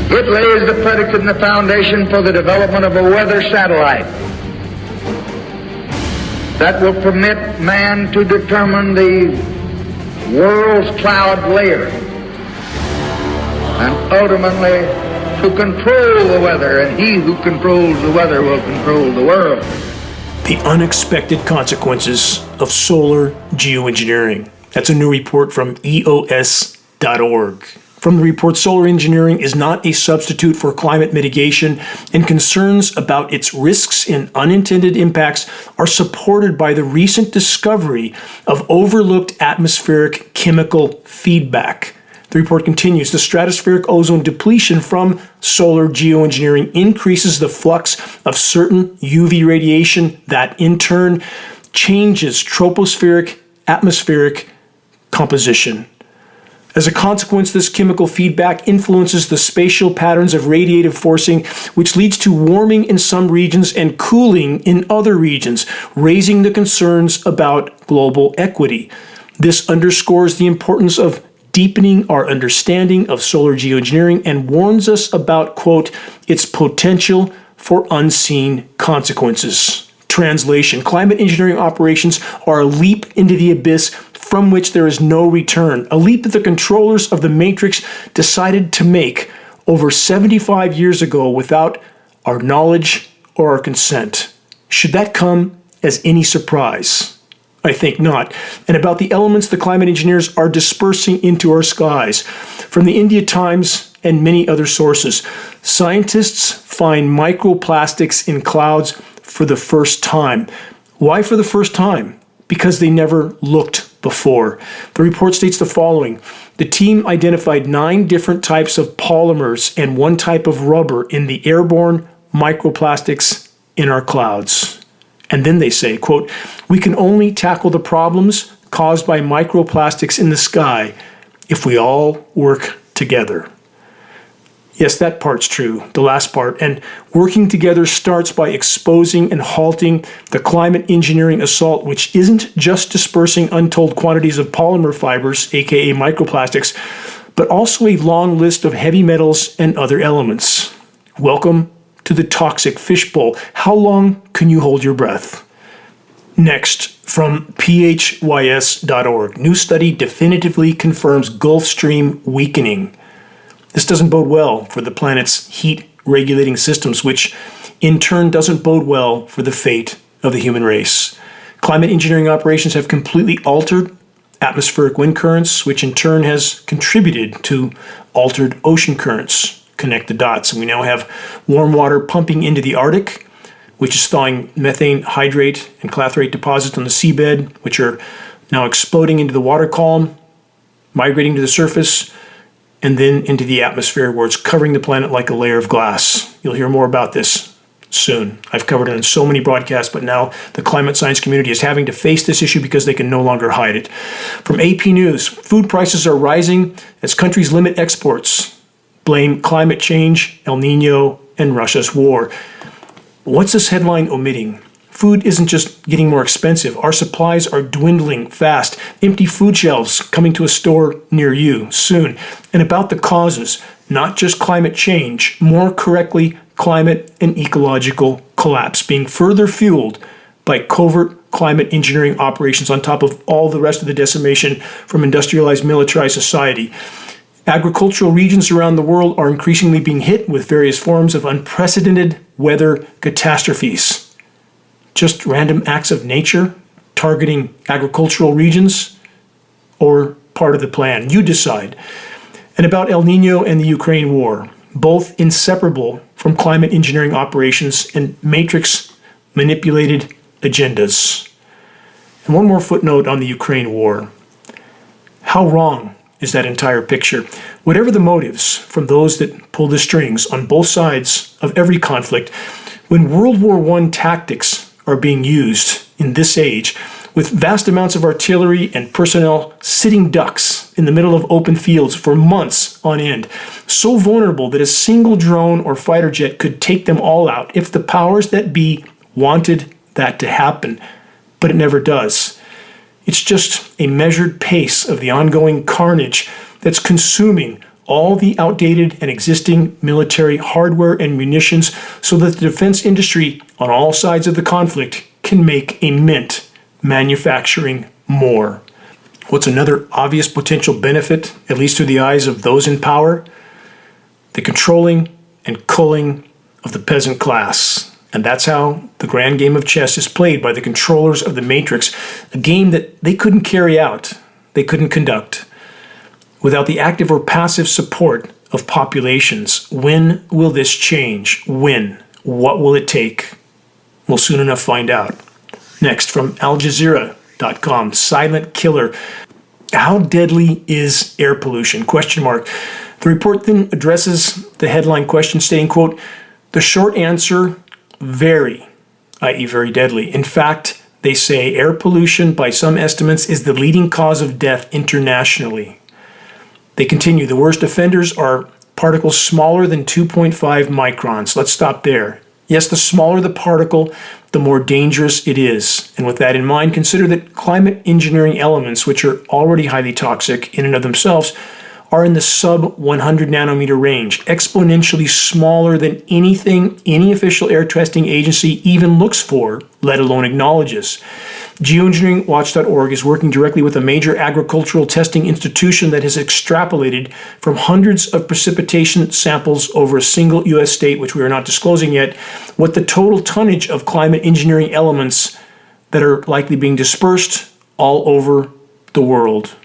It lays the predicate and the foundation for the development of a weather satellite that will permit man to determine the world's cloud layer and ultimately to control the weather, and he who controls the weather will control the world. The unexpected consequences of solar geoengineering. That's a new report from EOS.org. From the report, solar engineering is not a substitute for climate mitigation, and concerns about its risks and unintended impacts are supported by the recent discovery of overlooked atmospheric chemical feedback. The report continues, the stratospheric ozone depletion from solar geoengineering increases the flux of certain UV radiation that in turn changes tropospheric atmospheric composition. As a consequence, this chemical feedback influences the spatial patterns of radiative forcing, which leads to warming in some regions and cooling in other regions, raising the concerns about global equity. This underscores the importance of deepening our understanding of solar geoengineering and warns us about, quote, its potential for unseen consequences. Translation: climate engineering operations are a leap into the abyss from which there is no return, a leap that the controllers of the matrix decided to make over 75 years ago without our knowledge or our consent. Should that come as any surprise? I think not. And about the elements the climate engineers are dispersing into our skies. From the India Times and many other sources, scientists find microplastics in clouds for the first time. Why for the first time? Because they never looked before. The report states the following. The team identified 9 different types of polymers and 1 type of rubber in the airborne microplastics in our clouds. And then they say, quote, we can only tackle the problems caused by microplastics in the sky if we all work together. Yes, that part's true, the last part. And working together starts by exposing and halting the climate engineering assault, which isn't just dispersing untold quantities of polymer fibers, aka microplastics, but also a long list of heavy metals and other elements. Welcome to the toxic fishbowl. How long can you hold your breath? Next, from phys.org, new study definitively confirms Gulf Stream weakening. This doesn't bode well for the planet's heat-regulating systems, which in turn doesn't bode well for the fate of the human race. Climate engineering operations have completely altered atmospheric wind currents, which in turn has contributed to altered ocean currents. Connect the dots. And we now have warm water pumping into the Arctic, which is thawing methane hydrate and clathrate deposits on the seabed, which are now exploding into the water column, migrating to the surface, and then into the atmosphere where it's covering the planet like a layer of glass. You'll hear more about this soon. I've covered it in so many broadcasts, but now the climate science community is having to face this issue because they can no longer hide it. From AP News, food prices are rising as countries limit exports, blame climate change, El Nino, and Russia's war. What's this headline omitting? Food isn't just getting more expensive. Our supplies are dwindling fast. Empty food shelves coming to a store near you soon. And about the causes, not just climate change, more correctly, climate and ecological collapse being further fueled by covert climate engineering operations on top of all the rest of the decimation from industrialized militarized society. Agricultural regions around the world are increasingly being hit with various forms of unprecedented weather catastrophes. Just random acts of nature targeting agricultural regions, or part of the plan? You decide. And about El Nino and the Ukraine war, both inseparable from climate engineering operations and matrix manipulated agendas. And one more footnote on the Ukraine war. How wrong is that entire picture? Whatever the motives from those that pull the strings on both sides of every conflict, when World War I tactics are being used in this age, with vast amounts of artillery and personnel sitting ducks in the middle of open fields for months on end, so vulnerable that a single drone or fighter jet could take them all out if the powers that be wanted that to happen, but it never does. It's just a measured pace of the ongoing carnage that's consuming all the outdated and existing military hardware and munitions so that the defense industry on all sides of the conflict can make a mint manufacturing more. What's another obvious potential benefit, at least through the eyes of those in power? The controlling and culling of the peasant class. And that's how the grand game of chess is played by the controllers of the Matrix, a game that they couldn't carry out, they couldn't conduct, without the active or passive support of populations. When will this change? When? What will it take? We'll soon enough find out. Next, from AlJazeera.com, silent killer. How deadly is air pollution? Question mark. The report then addresses the headline question stating, quote, the short answer, very, i.e. very deadly. In fact, they say air pollution, by some estimates, is the leading cause of death internationally. They continue, the worst offenders are particles smaller than 2.5 microns. Let's stop there. Yes, the smaller the particle, the more dangerous it is. And with that in mind, consider that climate engineering elements, which are already highly toxic in and of themselves, are in the sub 100 nanometer range, exponentially smaller than anything any official air testing agency even looks for, let alone acknowledges. Geoengineeringwatch.org is working directly with a major agricultural testing institution that has extrapolated from hundreds of precipitation samples over a single U.S. state, which we are not disclosing yet, what the total tonnage of climate engineering elements that are likely being dispersed all over the world.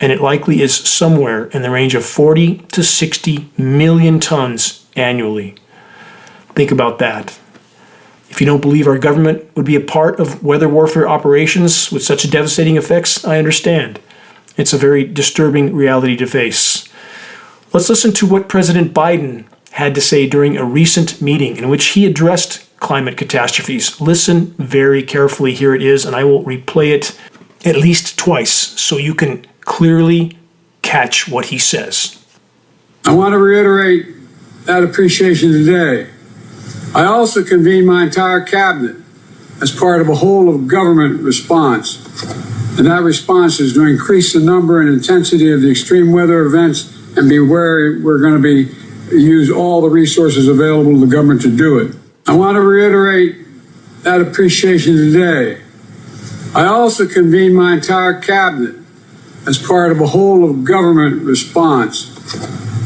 And it likely is somewhere in the range of 40 to 60 million tons annually. Think about that. If you don't believe our government would be a part of weather warfare operations with such devastating effects, I understand. It's a very disturbing reality to face. Let's listen to what President Biden had to say during a recent meeting in which he addressed climate catastrophes. Listen very carefully. Here it is, and I will replay it at least twice so you can clearly catch what he says. I want to reiterate that appreciation today. I also convened my entire cabinet as part of a whole of government response. And that response is to increase the number and intensity of the extreme weather events and be wary we're going to use all the resources available to the government to do it. I want to reiterate that appreciation today. I also convened my entire cabinet as part of a whole of government response.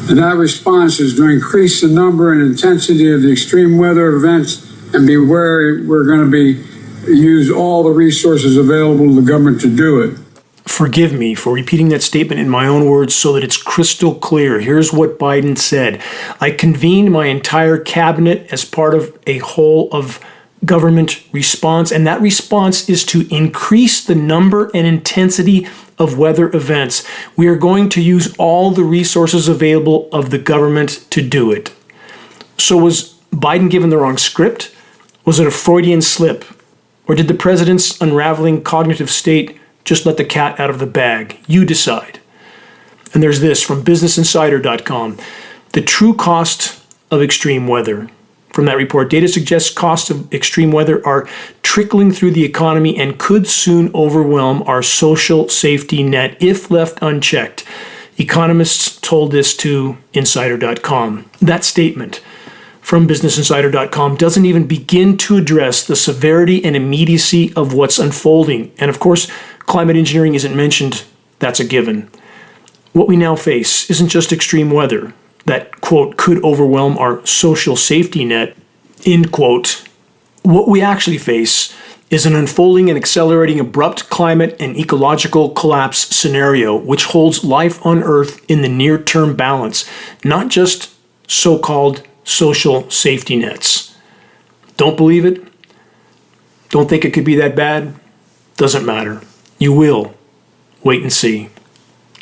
And that response is to increase the number and intensity of the extreme weather events and be wary we're going to use all the resources available to the government to do it. Forgive me for repeating that statement in my own words so that it's crystal clear. Here's what Biden said. I convened my entire cabinet as part of a whole of government response, and that response is to increase the number and intensity of weather events. We are going to use all the resources available of the government to do it. So was Biden given the wrong script? Was it a Freudian slip? Or did the president's unraveling cognitive state just let the cat out of the bag? You decide. And there's this from businessinsider.com. The true cost of extreme weather. From that report, data suggests costs of extreme weather are trickling through the economy and could soon overwhelm our social safety net if left unchecked. Economists told this to Insider.com. That statement from BusinessInsider.com doesn't even begin to address the severity and immediacy of what's unfolding. And of course, climate engineering isn't mentioned. That's a given. What we now face isn't just extreme weather that, quote, could overwhelm our social safety net, end quote. What we actually face is an unfolding and accelerating abrupt climate and ecological collapse scenario which holds life on Earth in the near-term balance, not just so-called social safety nets. Don't believe it? Don't think it could be that bad? Doesn't matter. You will. Wait and see.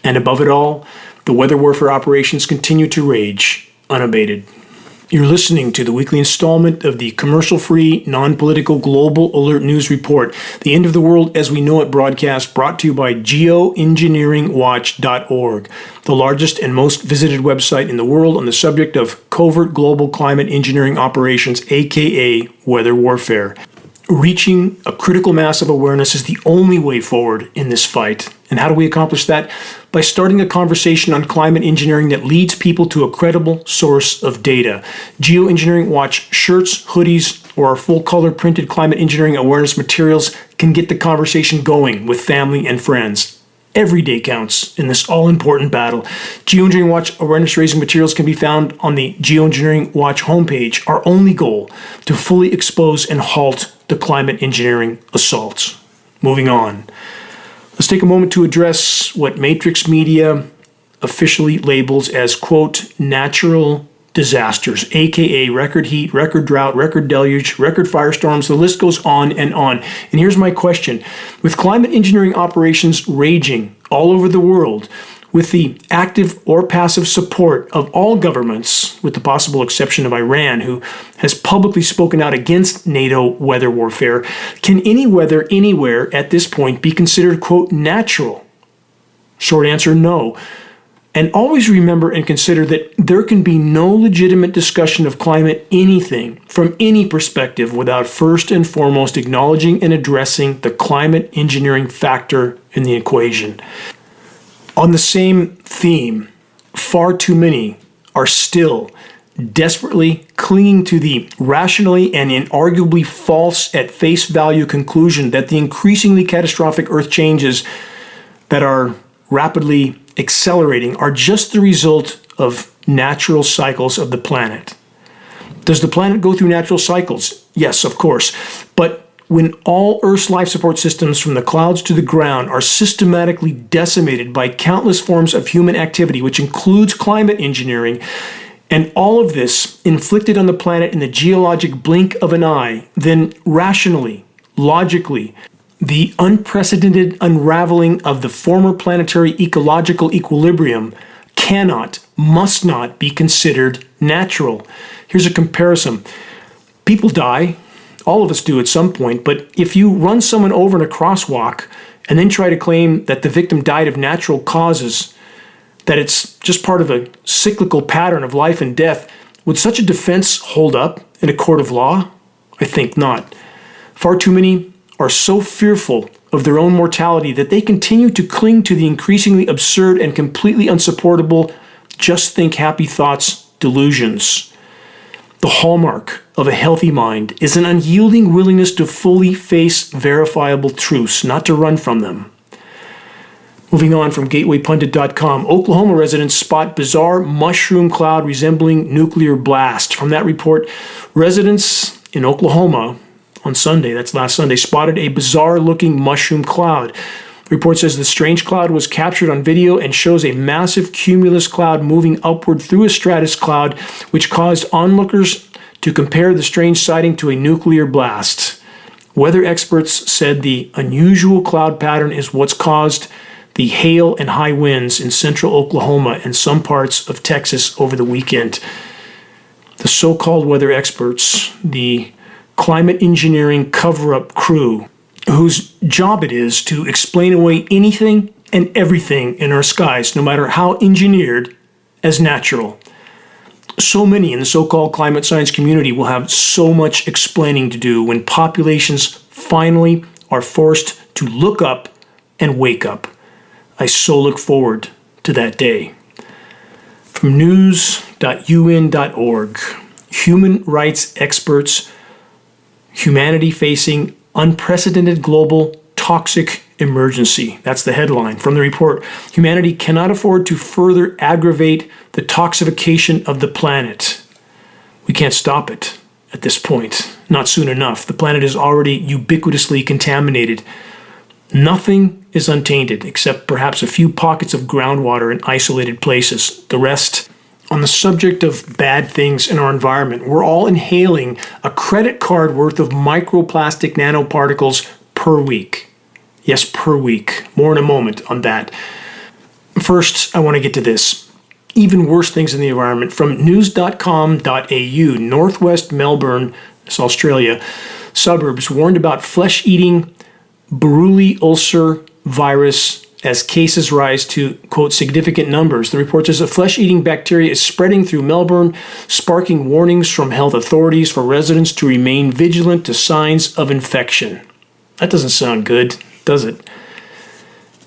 And above it all, the weather warfare operations continue to rage unabated. You're listening to the weekly installment of the commercial-free, non-political Global Alert News Report, the end of the world as we know it broadcast, brought to you by Geoengineeringwatch.org, the largest and most visited website in the world on the subject of covert global climate engineering operations, aka weather warfare. Reaching a critical mass of awareness is the only way forward in this fight. And how do we accomplish that? By starting a conversation on climate engineering that leads people to a credible source of data. Geoengineering Watch shirts, hoodies, or our full-color printed climate engineering awareness materials can get the conversation going with family and friends. Every day counts in this all-important battle. Geoengineering Watch awareness-raising materials can be found on the Geoengineering Watch homepage. Our only goal, to fully expose and halt the climate engineering assaults. Moving on. Let's take a moment to address what Matrix Media officially labels as, quote, natural disasters, aka record heat, record drought, record deluge, record firestorms. The list goes on and on. And here's my question. With climate engineering operations raging all over the world, with the active or passive support of all governments, with the possible exception of Iran, who has publicly spoken out against NATO weather warfare, can any weather anywhere at this point be considered, quote, natural? Short answer, no. And always remember and consider that there can be no legitimate discussion of climate anything from any perspective without first and foremost acknowledging and addressing the climate engineering factor in the equation. On the same theme, far too many are still desperately clinging to the rationally and inarguably false at face value conclusion that the increasingly catastrophic Earth changes that are rapidly accelerating are just the result of natural cycles of the planet. Does the planet go through natural cycles? Yes, of course. But when all Earth's life support systems from the clouds to the ground are systematically decimated by countless forms of human activity, which includes climate engineering, and all of this inflicted on the planet in the geologic blink of an eye, then rationally, logically, the unprecedented unraveling of the former planetary ecological equilibrium must not be considered natural. Here's a comparison. People die. All of us do at some point, but if you run someone over in a crosswalk and then try to claim that the victim died of natural causes, that it's just part of a cyclical pattern of life and death, would such a defense hold up in a court of law? I think not. Far too many are so fearful of their own mortality that they continue to cling to the increasingly absurd and completely unsupportable just think happy thoughts delusions. The hallmark of a healthy mind is an unyielding willingness to fully face verifiable truths, not to run from them. Moving on from GatewayPundit.com, Oklahoma residents spot bizarre mushroom cloud resembling nuclear blast. From that report, residents in Oklahoma on Sunday, that's last Sunday, spotted a bizarre-looking mushroom cloud. The report says the strange cloud was captured on video and shows a massive cumulus cloud moving upward through a stratus cloud, which caused onlookers to compare the strange sighting to a nuclear blast. Weather experts said the unusual cloud pattern is what's caused the hail and high winds in central Oklahoma and some parts of Texas over the weekend. The so-called weather experts, the climate engineering cover-up crew, whose job it is to explain away anything and everything in our skies, no matter how engineered, as natural. So many in the so-called climate science community will have so much explaining to do when populations finally are forced to look up and wake up. I so look forward to that day. From news.un.org, human rights experts, humanity facing unprecedented global toxic emergency. That's the headline from the report. Humanity cannot afford to further aggravate the toxification of the planet. We can't stop it at this point. Not soon enough. The planet is already ubiquitously contaminated. Nothing is untainted except perhaps a few pockets of groundwater in isolated places. The rest, on the subject of bad things in our environment, we're all inhaling a credit card worth of microplastic nanoparticles per week. Yes, per week. More in a moment on that. First, I want to get to this. Even worse things in the environment. From news.com.au, Northwest Melbourne, that's Australia, suburbs warned about flesh-eating Buruli ulcer virus as cases rise to, quote, significant numbers. The report says a flesh-eating bacteria is spreading through Melbourne, sparking warnings from health authorities for residents to remain vigilant to signs of infection. That doesn't sound good, does it?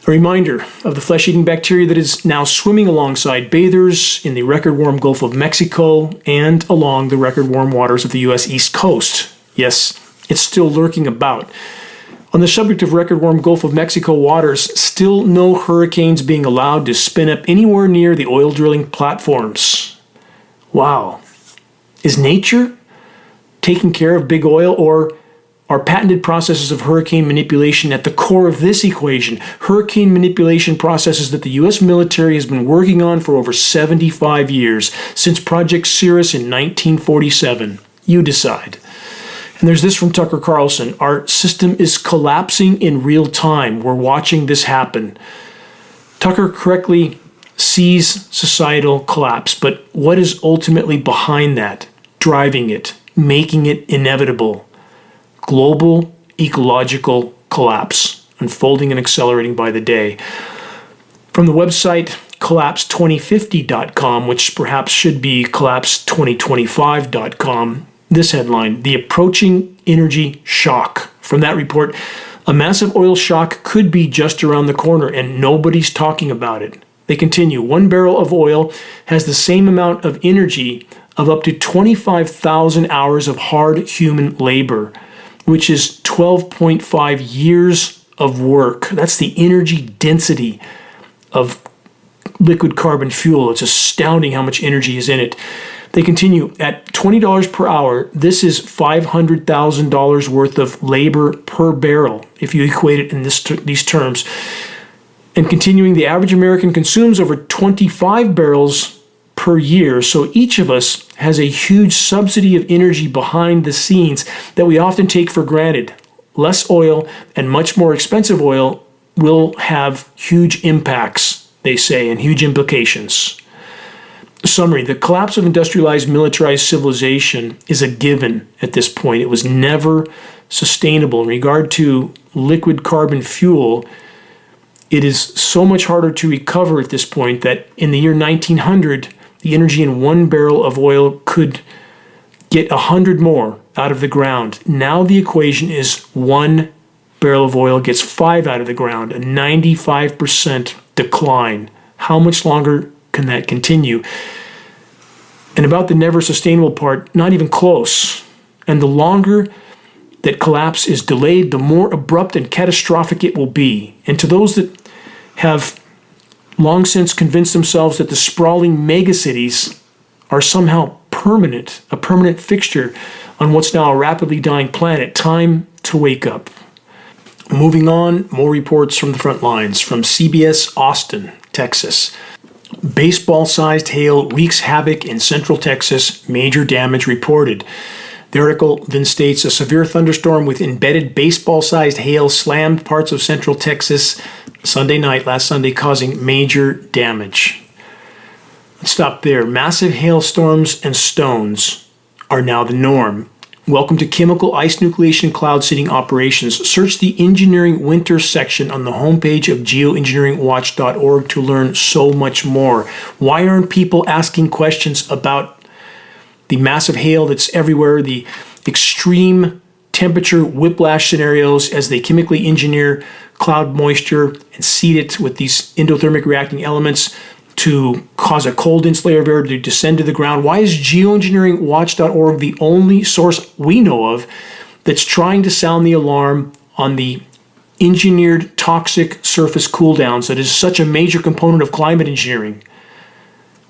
A reminder of the flesh-eating bacteria that is now swimming alongside bathers in the record-warm Gulf of Mexico and along the record-warm waters of the U.S. East Coast. Yes, it's still lurking about. On the subject of record-warm Gulf of Mexico waters, still no hurricanes being allowed to spin up anywhere near the oil drilling platforms. Wow. Is nature taking care of big oil, or are patented processes of hurricane manipulation at the core of this equation? Hurricane manipulation processes that the U.S. military has been working on for over 75 years, since Project Cirrus in 1947. You decide. And there's this from Tucker Carlson. Our system is collapsing in real time. We're watching this happen. Tucker correctly sees societal collapse, but what is ultimately behind that, driving it, making it inevitable? Global ecological collapse, unfolding and accelerating by the day. From the website collapse2050.com, which perhaps should be collapse2025.com, this headline: the approaching energy shock. From that report, a massive oil shock could be just around the corner, and nobody's talking about it. They continue, 1 barrel of oil has the same amount of energy of up to 25,000 hours of hard human labor, which is 12.5 years of work. That's the energy density of liquid carbon fuel. It's astounding how much energy is in it. They continue, at $20 per hour, this is $500,000 worth of labor per barrel, if you equate it in these terms. And continuing, the average American consumes over 25 barrels per year, so each of us has a huge subsidy of energy behind the scenes that we often take for granted. Less oil and much more expensive oil will have huge impacts, they say, and huge implications. Summary: the collapse of industrialized, militarized civilization is a given at this point. It was never sustainable. In regard to liquid carbon fuel, it is so much harder to recover at this point that in the year 1900, the energy in 1 barrel of oil could get 100 more out of the ground. Now the equation is 1 barrel of oil gets 5 out of the ground, a 95% decline. How much longer can that continue? And about the never sustainable part, not even close. And the longer that collapse is delayed, the more abrupt and catastrophic it will be. And to those that have long since convinced themselves that the sprawling megacities are somehow permanent, a permanent fixture on what's now a rapidly dying planet, time to wake up. Moving on, more reports from the front lines. From CBS Austin, Texas. Baseball-sized hail wreaks havoc in central Texas, major damage reported. The article then states a severe thunderstorm with embedded baseball-sized hail slammed parts of central Texas last Sunday, causing major damage. Let's stop there. Massive hailstorms and stones are now the norm. Welcome to chemical ice nucleation cloud seeding operations. Search the engineering winter section on the homepage of geoengineeringwatch.org to learn so much more. Why aren't people asking questions about the massive hail that's everywhere, the extreme temperature whiplash scenarios as they chemically engineer cloud moisture and seed it with these endothermic reacting elements to cause a cold insulator of air to descend to the ground? Why is geoengineeringwatch.org the only source we know of that's trying to sound the alarm on the engineered toxic surface cooldowns that is such a major component of climate engineering?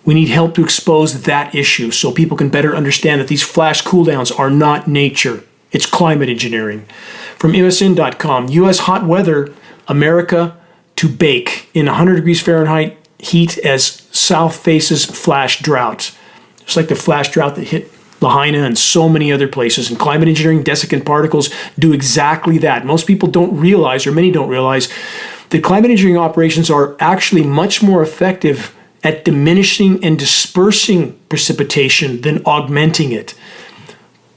We need help to expose that issue so people can better understand that these flash cooldowns are not nature. It's climate engineering. From MSN.com, U.S. hot weather, America to bake in 100 degrees Fahrenheit heat as South faces flash drought. Just like the flash drought that hit Lahaina and so many other places. And climate engineering, desiccant particles do exactly that. Most people don't realize, or many don't realize, that climate engineering operations are actually much more effective at diminishing and dispersing precipitation than augmenting it.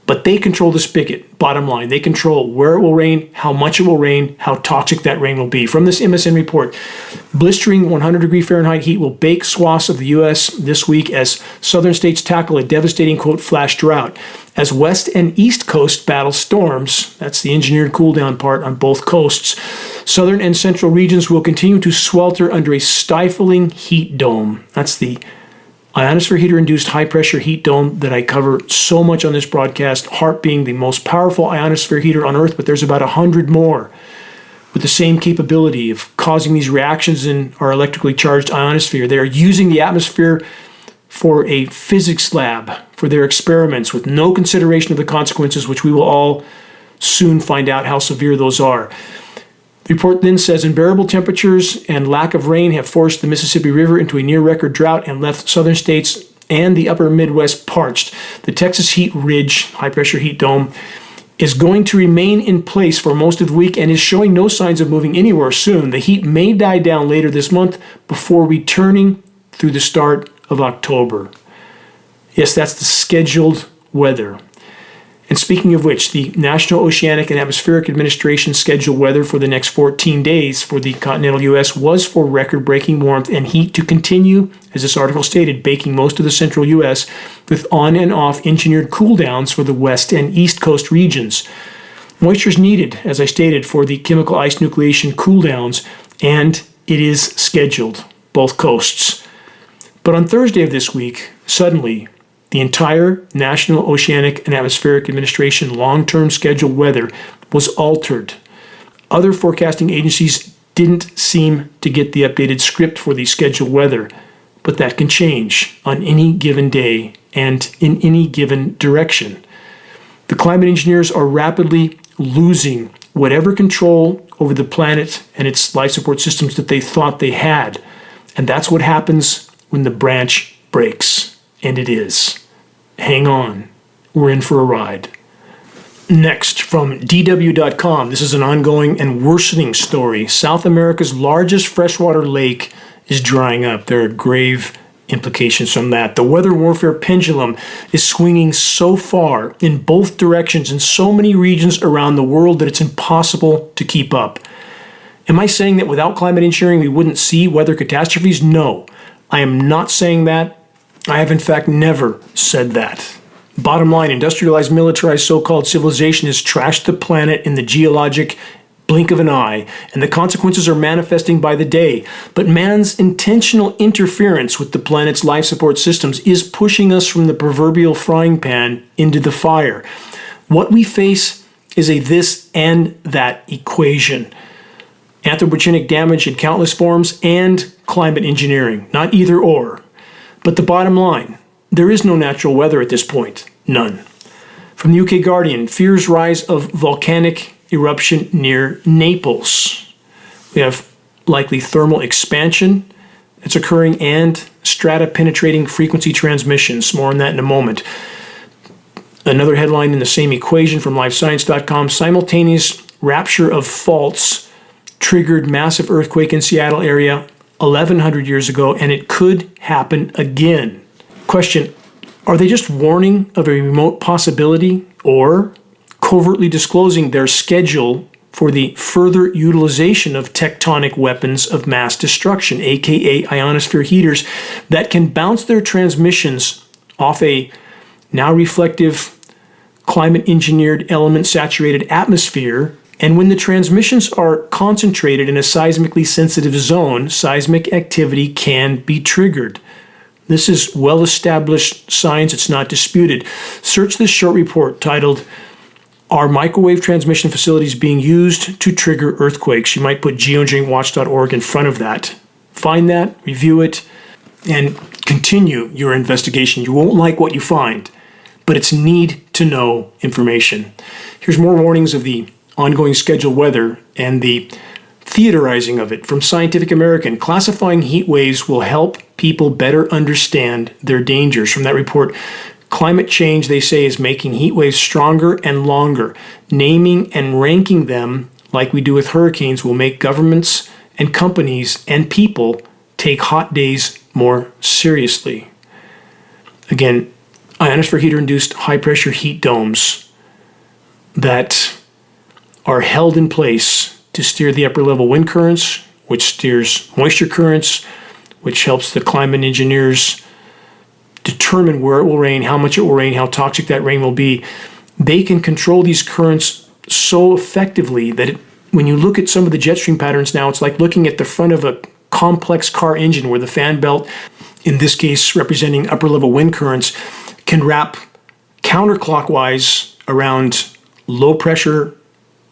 But they control the spigot, bottom line. They control where it will rain, how much it will rain, how toxic that rain will be. From this MSN report, blistering 100-degree Fahrenheit heat will bake swaths of the U.S. this week as southern states tackle a devastating, quote, flash drought. As west and east coast battle storms, that's the engineered cool-down part on both coasts, southern and central regions will continue to swelter under a stifling heat dome. That's the ionosphere heater-induced high-pressure heat dome that I cover so much on this broadcast, HAARP being the most powerful ionosphere heater on Earth, but there's about 100 more with the same capability of causing these reactions in our electrically charged ionosphere. They are using the atmosphere for a physics lab, for their experiments, with no consideration of the consequences, which we will all soon find out how severe those are. The report then says unbearable temperatures and lack of rain have forced the Mississippi River into a near-record drought and left southern states and the upper Midwest parched. The Texas heat ridge, high-pressure heat dome, is going to remain in place for most of the week and is showing no signs of moving anywhere soon. The heat may die down later this month before returning through the start of October. Yes, that's the scheduled weather. And speaking of which, the National Oceanic and Atmospheric Administration scheduled weather for the next 14 days for the continental U.S. was for record-breaking warmth and heat to continue, as this article stated, baking most of the central U.S. with on and off engineered cool downs for the west and east coast regions. Moisture is needed, as I stated, for the chemical ice nucleation cool downs, and it is scheduled, both coasts. But on Thursday of this week, suddenly, the entire National Oceanic and Atmospheric Administration long-term scheduled weather was altered. Other forecasting agencies didn't seem to get the updated script for the scheduled weather, but that can change on any given day and in any given direction. The climate engineers are rapidly losing whatever control over the planet and its life support systems that they thought they had. And that's what happens when the branch breaks. And it is. Hang on. We're in for a ride. Next, from DW.com, this is an ongoing and worsening story. South America's largest freshwater lake is drying up. There are grave implications from that. The weather warfare pendulum is swinging so far in both directions in so many regions around the world that it's impossible to keep up. Am I saying that without climate engineering we wouldn't see weather catastrophes? No, I am not saying that. I have in fact never said that. Bottom line, industrialized, militarized, so-called civilization has trashed the planet in the geologic blink of an eye, and the consequences are manifesting by the day. But man's intentional interference with the planet's life support systems is pushing us from the proverbial frying pan into the fire. What we face is a this and that equation. Anthropogenic damage in countless forms and climate engineering, not either or. But the bottom line, there is no natural weather at this point. None. From the UK Guardian, fears rise of volcanic eruption near Naples. We have likely thermal expansion that's occurring and strata-penetrating frequency transmissions. More on that in a moment. Another headline in the same equation from LifeScience.com, simultaneous rupture of faults triggered massive earthquake in Seattle area 1,100 years ago, and it could happen again. Question, are they just warning of a remote possibility or covertly disclosing their schedule for the further utilization of tectonic weapons of mass destruction, aka ionosphere heaters, that can bounce their transmissions off a now reflective climate engineered element saturated atmosphere? And when the transmissions are concentrated in a seismically sensitive zone, seismic activity can be triggered. This is well-established science. It's not disputed. Search this short report titled, Are Microwave Transmission Facilities Being Used to Trigger Earthquakes? You might put geoengineeringwatch.org in front of that. Find that, review it, and continue your investigation. You won't like what you find, but it's need-to-know information. Here's more warnings of the ongoing scheduled weather and the theorizing of it from Scientific American. Classifying heat waves will help people better understand their dangers. From that report, climate change, they say, is making heat waves stronger and longer. Naming and ranking them, like we do with hurricanes, will make governments and companies and people take hot days more seriously. Again, ionosphere heater-induced high-pressure heat domes that are held in place to steer the upper-level wind currents, which steers moisture currents, which helps the climate engineers determine where it will rain, how much it will rain, how toxic that rain will be. They can control these currents so effectively that when you look at some of the jet stream patterns now, it's like looking at the front of a complex car engine where the fan belt, in this case representing upper-level wind currents, can wrap counterclockwise around low-pressure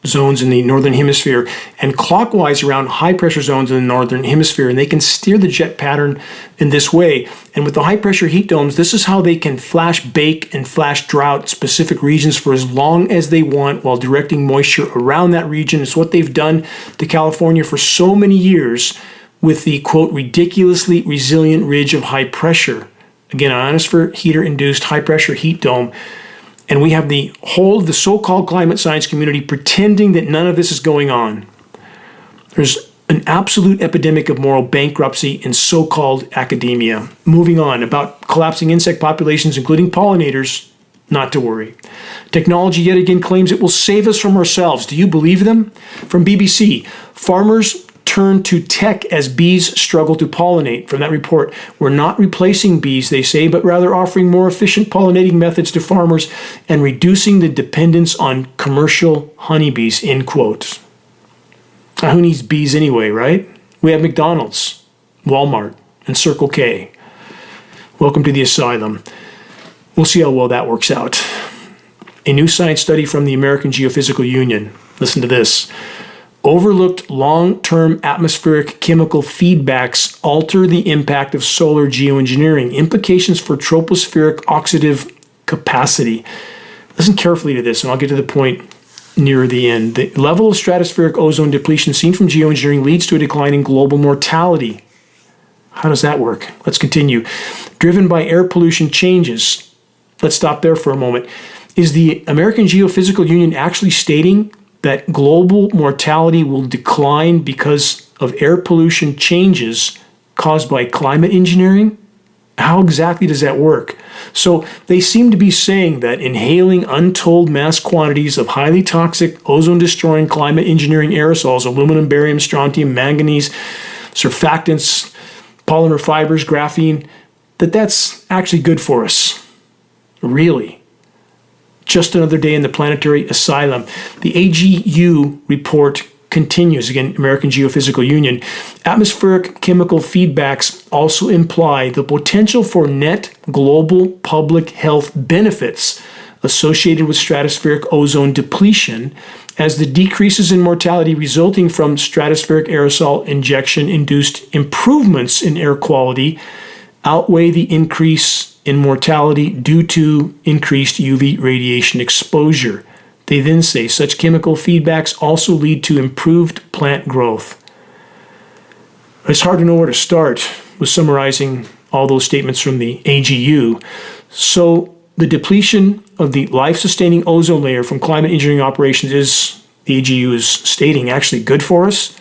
zones in the northern hemisphere and clockwise around high-pressure zones in the northern hemisphere, and they can steer the jet pattern in this way. And with the high-pressure heat domes, this is how they can flash bake and flash drought specific regions for as long as they want while directing moisture around that region. It's what they've done to California for so many years with the, quote, ridiculously resilient ridge of high pressure. Again, ionosphere heater-induced high-pressure heat dome. And we have the whole of the so-called climate science community pretending that none of this is going on. There's an absolute epidemic of moral bankruptcy in so-called academia. Moving on, about collapsing insect populations, including pollinators, not to worry. Technology yet again claims it will save us from ourselves. Do you believe them? From BBC, farmers turn to tech as bees struggle to pollinate. From that report, we're not replacing bees, they say, but rather offering more efficient pollinating methods to farmers and reducing the dependence on commercial honeybees, end quote. Now, who needs bees anyway, right? We have McDonald's, Walmart, and Circle K. Welcome to the asylum. We'll see how well that works out. A new science study from the American Geophysical Union. Listen to this. Overlooked long-term atmospheric chemical feedbacks alter the impact of solar geoengineering. Implications for tropospheric oxidative capacity. Listen carefully to this, and I'll get to the point near the end. The level of stratospheric ozone depletion seen from geoengineering leads to a decline in global mortality. How does that work? Let's continue. Driven by air pollution changes. Let's stop there for a moment. Is the American Geophysical Union actually stating that global mortality will decline because of air pollution changes caused by climate engineering? How exactly does that work? So they seem to be saying that inhaling untold mass quantities of highly toxic, ozone-destroying climate engineering aerosols, aluminum, barium, strontium, manganese, surfactants, polymer fibers, graphene, that's actually good for us. Really. Just another day in the planetary asylum. The AGU report continues, again, American Geophysical Union. Atmospheric chemical feedbacks also imply the potential for net global public health benefits associated with stratospheric ozone depletion, as the decreases in mortality resulting from stratospheric aerosol injection-induced improvements in air quality outweigh the increase in mortality due to increased UV radiation exposure. They then say such chemical feedbacks also lead to improved plant growth. It's hard to know where to start with summarizing all those statements from the AGU. So the depletion of the life-sustaining ozone layer from climate engineering operations is, the AGU is stating, actually good for us,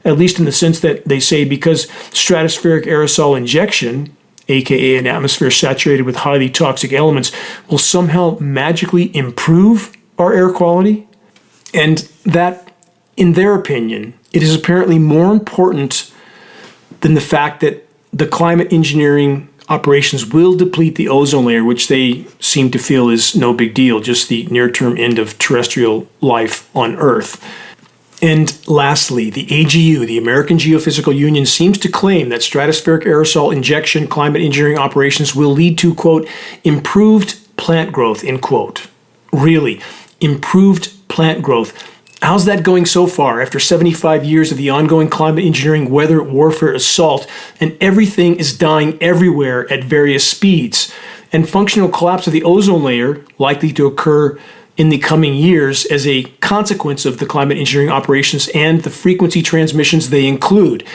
at least in the sense that they say because stratospheric aerosol injection, aka an atmosphere saturated with highly toxic elements, will somehow magically improve our air quality. And that, in their opinion, it is apparently more important than the fact that the climate engineering operations will deplete the ozone layer, which they seem to feel is no big deal, just the near-term end of terrestrial life on Earth. And lastly, the AGU, the American Geophysical Union, seems to claim that stratospheric aerosol injection climate engineering operations will lead to, quote, improved plant growth, end quote. Really, improved plant growth. How's that going so far after 75 years of the ongoing climate engineering weather warfare assault, and everything is dying everywhere at various speeds? And functional collapse of the ozone layer likely to occur in the coming years as a consequence of the climate engineering operations and the frequency transmissions they include.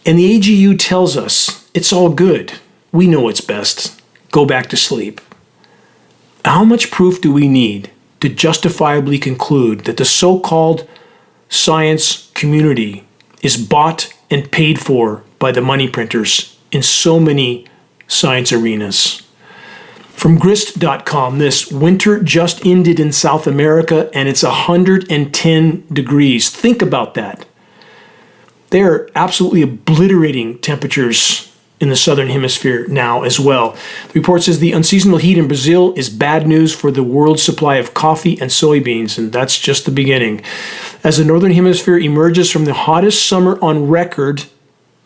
And the AGU tells us it's all good. We know what's best. Go back to sleep. How much proof do we need to justifiably conclude that the so-called science community is bought and paid for by the money printers in so many science arenas? From grist.com, this winter just ended in South America and it's 110 degrees. Think about that. They're absolutely obliterating temperatures in the southern hemisphere now as well. The report says the unseasonable heat in Brazil is bad news for the world's supply of coffee and soybeans, and that's just the beginning. As the northern hemisphere emerges from the hottest summer on record,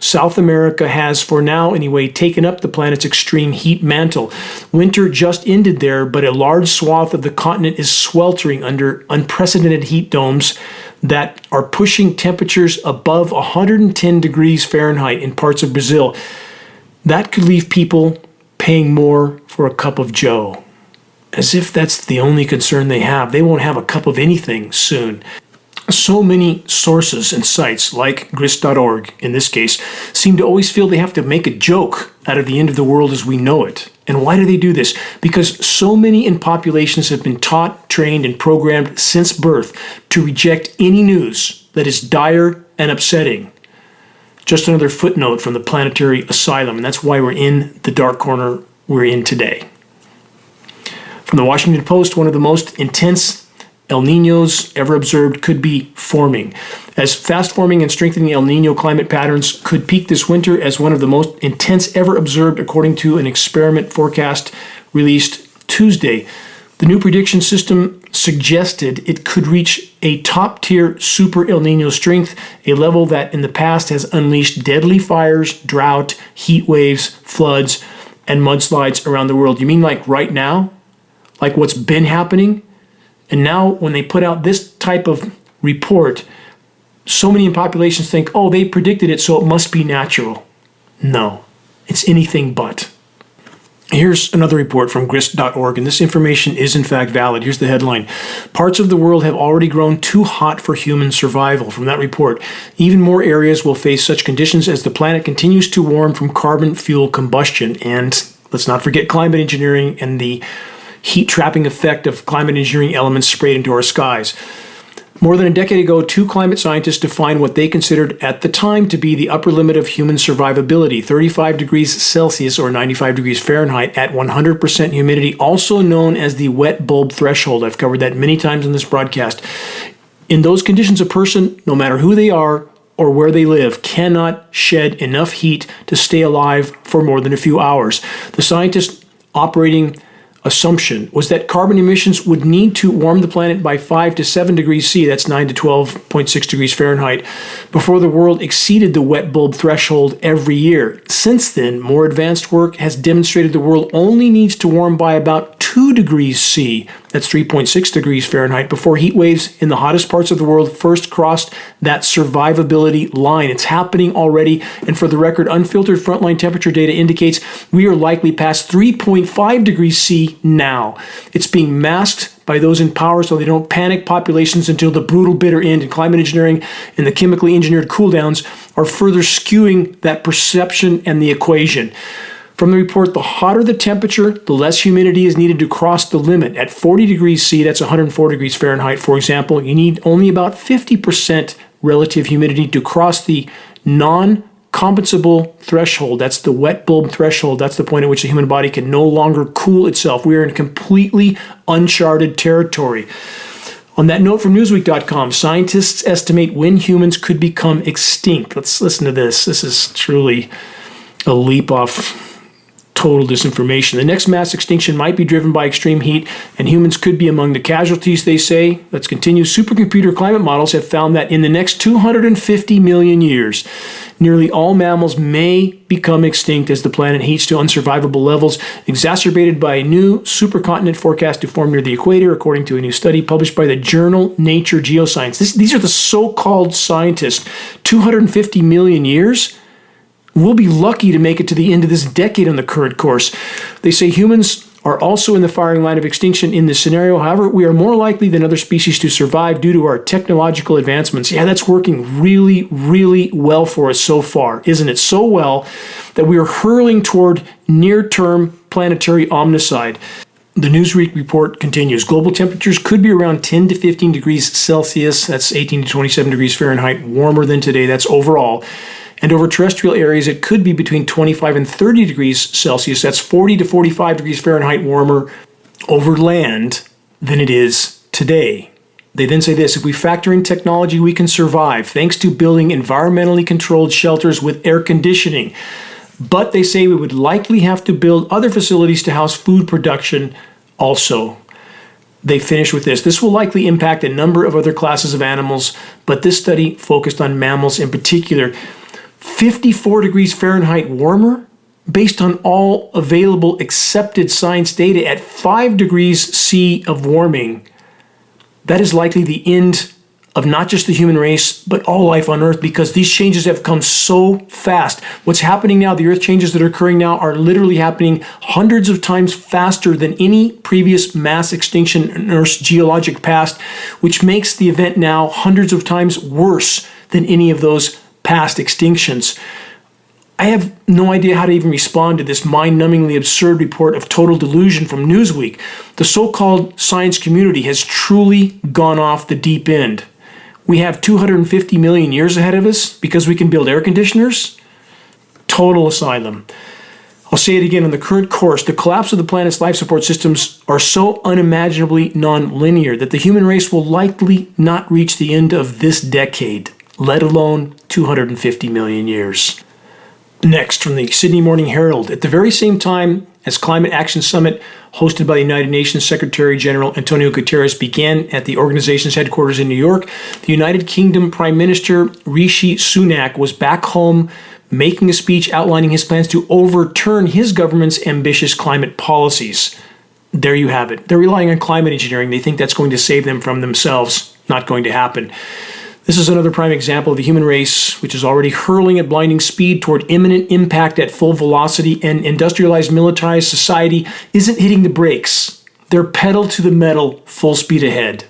South America has, for now anyway, taken up the planet's extreme heat mantle. Winter just ended there, but a large swath of the continent is sweltering under unprecedented heat domes that are pushing temperatures above 110 degrees Fahrenheit in parts of Brazil. That could leave people paying more for a cup of joe. As if that's the only concern they have. They won't have a cup of anything soon. So many sources and sites, like grist.org in this case, seem to always feel they have to make a joke out of the end of the world as we know it. And why do they do this? Because so many in populations have been taught, trained, and programmed since birth to reject any news that is dire and upsetting. Just another footnote from the planetary asylum, and that's why we're in the dark corner we're in today. From the Washington Post, one of the most intense El Niños ever observed could be forming. As fast-forming and strengthening El Niño climate patterns could peak this winter as one of the most intense ever observed, according to an experiment forecast released Tuesday. The new prediction system suggested it could reach a top-tier super El Niño strength, a level that in the past has unleashed deadly fires, drought, heat waves, floods, and mudslides around the world. You mean like right now? Like what's been happening? And now when they put out this type of report, so many in populations think, oh, they predicted it, so it must be natural. No, it's anything but. Here's another report from grist.org, and this information is in fact valid. Here's the headline. Parts of the world have already grown too hot for human survival. From that report, even more areas will face such conditions as the planet continues to warm from carbon fuel combustion. And let's not forget climate engineering and the heat-trapping effect of climate engineering elements sprayed into our skies. More than a decade ago, two climate scientists defined what they considered at the time to be the upper limit of human survivability, 35 degrees Celsius or 95 degrees Fahrenheit at 100% humidity, also known as the wet bulb threshold. I've covered that many times in this broadcast. In those conditions, a person, no matter who they are or where they live, cannot shed enough heat to stay alive for more than a few hours. The scientists operating assumption was that carbon emissions would need to warm the planet by 5 to 7 degrees C, that's 9 to 12.6 degrees Fahrenheit, before the world exceeded the wet bulb threshold every year. Since then, more advanced work has demonstrated the world only needs to warm by about 2 degrees C, that's 3.6 degrees Fahrenheit, before heat waves in the hottest parts of the world first crossed that survivability line. It's happening already, and for the record, unfiltered frontline temperature data indicates we are likely past 3.5 degrees C now. It's being masked by those in power so they don't panic populations until the brutal bitter end, and climate engineering and the chemically engineered cooldowns are further skewing that perception and the equation. From the report, the hotter the temperature, the less humidity is needed to cross the limit. At 40 degrees C, that's 104 degrees Fahrenheit, for example, you need only about 50% relative humidity to cross the non-compensable threshold. That's the wet bulb threshold. That's the point at which the human body can no longer cool itself. We are in completely uncharted territory. On that note from Newsweek.com, scientists estimate when humans could become extinct. Let's listen to this. This is truly a leap off total disinformation. The next mass extinction might be driven by extreme heat, and humans could be among the casualties, they say. Let's continue. Supercomputer climate models have found that in the next 250 million years, nearly all mammals may become extinct as the planet heats to unsurvivable levels, exacerbated by a new supercontinent forecast to form near the equator, according to a new study published by the journal Nature Geoscience. These are the so-called scientists. 250 million years? We'll be lucky to make it to the end of this decade on the current course. They say humans are also in the firing line of extinction in this scenario. However, we are more likely than other species to survive due to our technological advancements. Yeah, that's working really, really well for us so far, isn't it? So well that we are hurling toward near-term planetary omnicide. The Newsweek report continues. Global temperatures could be around 10 to 15 degrees Celsius. That's 18 to 27 degrees Fahrenheit warmer than today. That's overall. And over terrestrial areas, it could be between 25 and 30 degrees Celsius. That's 40 to 45 degrees Fahrenheit warmer over land than it is today. They then say this: if we factor in technology, we can survive thanks to building environmentally controlled shelters with air conditioning. But they say we would likely have to build other facilities to house food production also. They finish with this: this will likely impact a number of other classes of animals, but this study focused on mammals in particular. 54 degrees Fahrenheit warmer, based on all available accepted science data at 5 degrees C of warming. That is likely the end of not just the human race, but all life on Earth, because these changes have come so fast. What's happening now, the Earth changes that are occurring now, are literally happening hundreds of times faster than any previous mass extinction in Earth's geologic past, which makes the event now hundreds of times worse than any of those past extinctions. I have no idea how to even respond to this mind-numbingly absurd report of total delusion from Newsweek. The so-called science community has truly gone off the deep end. We have 250 million years ahead of us because we can build air conditioners? Total asylum. I'll say it again: on the current course, the collapse of the planet's life support systems are so unimaginably non-linear that the human race will likely not reach the end of this decade, let alone 250 million years. Next, from the Sydney Morning Herald, at the very same time as Climate Action Summit hosted by the United Nations Secretary General Antonio Guterres began at the organization's headquarters in New York, the United Kingdom Prime Minister Rishi Sunak was back home making a speech outlining his plans to overturn his government's ambitious climate policies. There you have it. They're relying on climate engineering. They think that's going to save them from themselves. Not going to happen. This is another prime example of the human race, which is already hurling at blinding speed toward imminent impact at full velocity, and industrialized, militarized society isn't hitting the brakes. They're pedal to the metal, full speed ahead.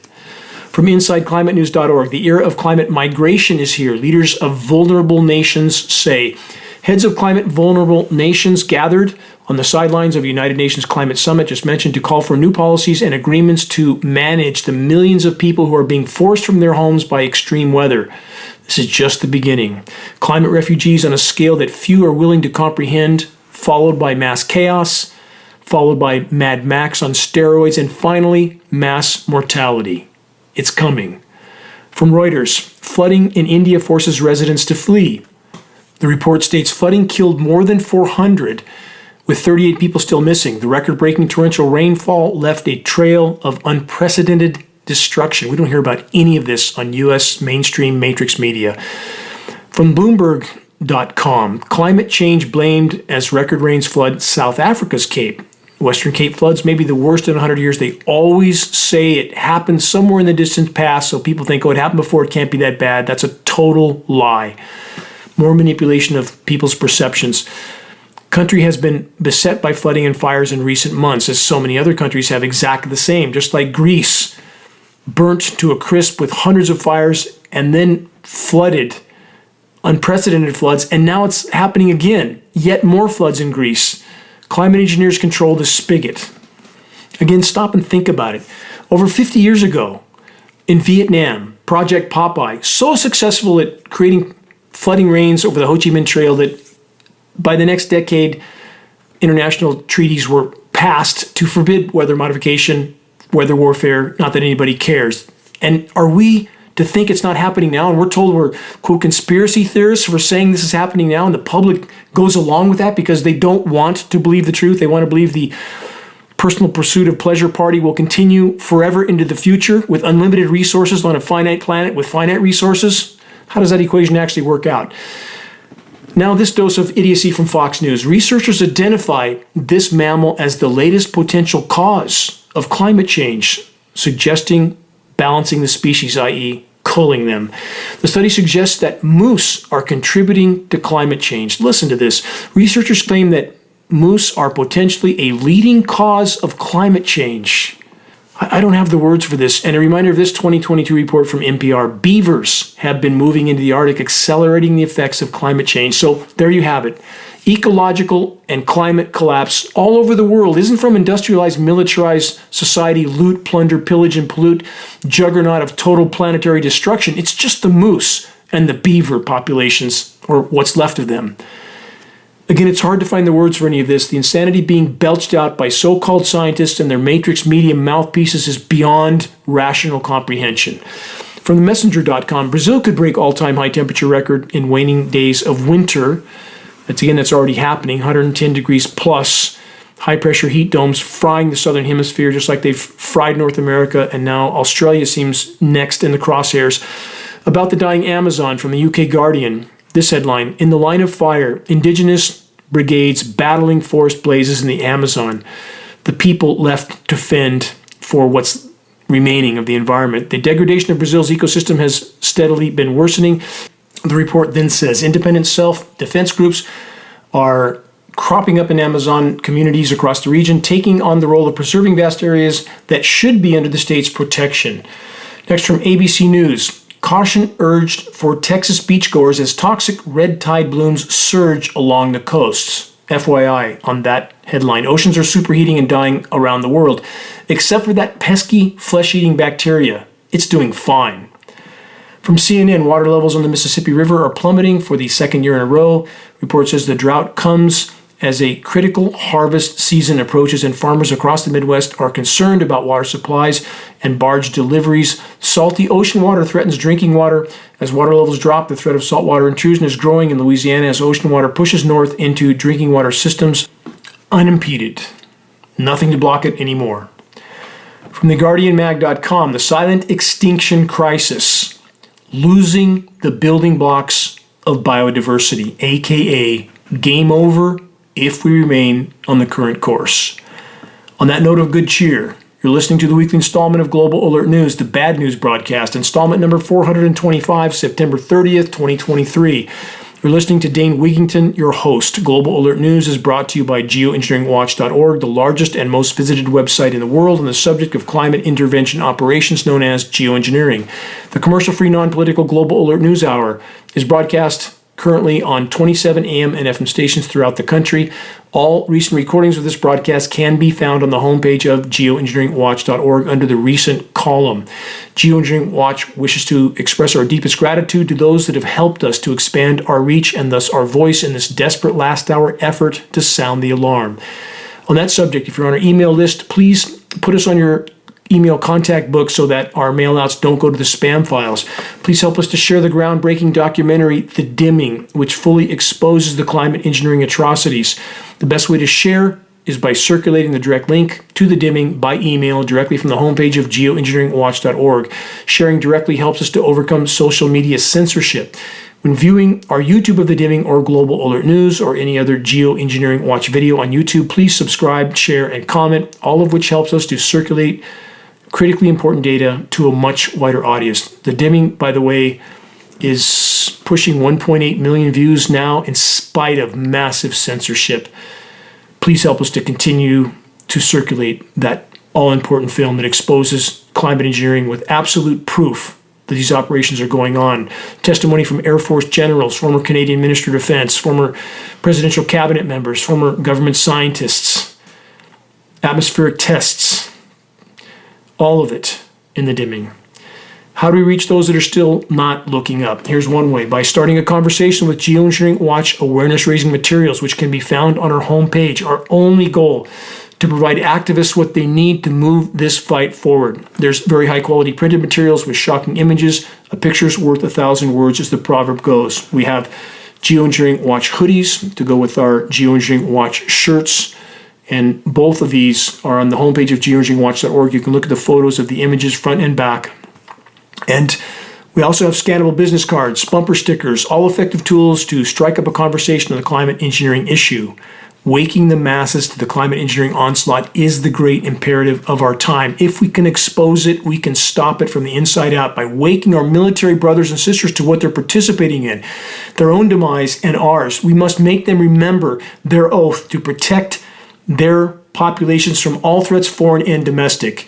From InsideClimateNews.org, the era of climate migration is here, leaders of vulnerable nations say. Heads of climate vulnerable nations gathered on the sidelines of the United Nations Climate Summit just mentioned to call for new policies and agreements to manage the millions of people who are being forced from their homes by extreme weather. This is just the beginning. Climate refugees on a scale that few are willing to comprehend, followed by mass chaos, followed by Mad Max on steroids, and finally, mass mortality. It's coming. From Reuters, flooding in India forces residents to flee. The report states flooding killed more than 400, with 38 people still missing. The record-breaking torrential rainfall left a trail of unprecedented destruction. We don't hear about any of this on U.S. mainstream matrix media. From Bloomberg.com, climate change blamed as record rains flood South Africa's Cape. Western Cape floods may be the worst in 100 years. They always say it happened somewhere in the distant past, so people think, oh, it happened before, it can't be that bad. That's a total lie. More manipulation of people's perceptions. Country has been beset by flooding and fires in recent months, as so many other countries have exactly the same, just like Greece, burnt to a crisp with hundreds of fires and then flooded, unprecedented floods, and now it's happening again. Yet more floods in Greece. Climate engineers control the spigot. Again, stop and think about it. Over 50 years ago, in Vietnam, Project Popeye, so successful at creating flooding rains over the Ho Chi Minh Trail that by the next decade, international treaties were passed to forbid weather modification, weather warfare, not that anybody cares. And are we to think it's not happening now? And we're told we're, quote, conspiracy theorists for saying this is happening now, and the public goes along with that because they don't want to believe the truth. They want to believe the personal pursuit of pleasure party will continue forever into the future with unlimited resources on a finite planet with finite resources. How does that equation actually work out? Now, this dose of idiocy from Fox News. Researchers identify this mammal as the latest potential cause of climate change, suggesting balancing the species, i.e., culling them. The study suggests that moose are contributing to climate change. Listen to this. Researchers claim that moose are potentially a leading cause of climate change. I don't have the words for this. And a reminder of this 2022 report from NPR. Beavers have been moving into the Arctic, accelerating the effects of climate change. So there you have it. Ecological and climate collapse all over the world isn't from industrialized, militarized society, loot, plunder, pillage, and pollute, juggernaut of total planetary destruction. It's just the moose and the beaver populations or what's left of them. Again, it's hard to find the words for any of this. The insanity being belched out by so-called scientists and their matrix media mouthpieces is beyond rational comprehension. From the messenger.com, Brazil could break all-time high temperature record in waning days of winter. That's already happening, 110 degrees plus. High-pressure heat domes frying the southern hemisphere just like they've fried North America, and now Australia seems next in the crosshairs. About the dying Amazon from the UK Guardian, this headline, in the line of fire, indigenous brigades battling forest blazes in the Amazon. The people left to fend for what's remaining of the environment. The degradation of Brazil's ecosystem has steadily been worsening. The report then says independent self-defense groups are cropping up in Amazon communities across the region, taking on the role of preserving vast areas that should be under the state's protection. Next, from ABC News. Caution urged for Texas beachgoers as toxic red tide blooms surge along the coasts. FYI on that headline. Oceans are superheating and dying around the world. Except for that pesky flesh-eating bacteria, it's doing fine. From CNN, water levels on the Mississippi River are plummeting for the second year in a row. Report says the drought comes as a critical harvest season approaches and farmers across the Midwest are concerned about water supplies and barge deliveries. Salty ocean water threatens drinking water. As water levels drop, the threat of saltwater intrusion is growing in Louisiana as ocean water pushes north into drinking water systems unimpeded. Nothing to block it anymore. From theguardianmag.com, the silent extinction crisis, losing the building blocks of biodiversity, aka game over if we remain on the current course. On that note of good cheer, you're listening to the weekly installment of Global Alert News, the Bad News Broadcast, installment number 425, September 30th, 2023. You're listening to Dane Wigington, your host. Global Alert News is brought to you by Geoengineeringwatch.org, the largest and most visited website in the world on the subject of climate intervention operations known as geoengineering. The commercial-free, non-political Global Alert News Hour is broadcast currently on 27 AM and FM stations throughout the country. All recent recordings of this broadcast can be found on the homepage of geoengineeringwatch.org under the recent column. Geoengineering Watch wishes to express our deepest gratitude to those that have helped us to expand our reach and thus our voice in this desperate last-hour effort to sound the alarm. On that subject, if you're on our email list, please put us on your email contact book so that our mailouts don't go to the spam files. Please help us to share the groundbreaking documentary, The Dimming, which fully exposes the climate engineering atrocities. The best way to share is by circulating the direct link to The Dimming by email directly from the homepage of geoengineeringwatch.org. Sharing directly helps us to overcome social media censorship. When viewing our YouTube of The Dimming or Global Alert News or any other Geoengineering Watch video on YouTube, please subscribe, share, and comment, all of which helps us to circulate critically important data to a much wider audience. The Dimming, by the way, is pushing 1.8 million views now in spite of massive censorship. Please help us to continue to circulate that all-important film that exposes climate engineering with absolute proof that these operations are going on. Testimony from Air Force generals, former Canadian Minister of Defense, former presidential cabinet members, former government scientists, atmospheric tests, all of it in The Dimming. How do we reach those that are still not looking up? Here's one way, by starting a conversation with Geoengineering Watch awareness-raising materials, which can be found on our homepage. Our only goal, to provide activists what they need to move this fight forward. There's very high-quality printed materials with shocking images. A picture's worth 1,000 words, as the proverb goes. We have Geoengineering Watch hoodies to go with our Geoengineering Watch shirts. And both of these are on the homepage of geoengineeringwatch.org. You can look at the photos of the images front and back. And we also have scannable business cards, bumper stickers, all effective tools to strike up a conversation on the climate engineering issue. Waking the masses to the climate engineering onslaught is the great imperative of our time. If we can expose it, we can stop it from the inside out by waking our military brothers and sisters to what they're participating in, their own demise and ours. We must make them remember their oath to protect their populations from all threats, foreign and domestic.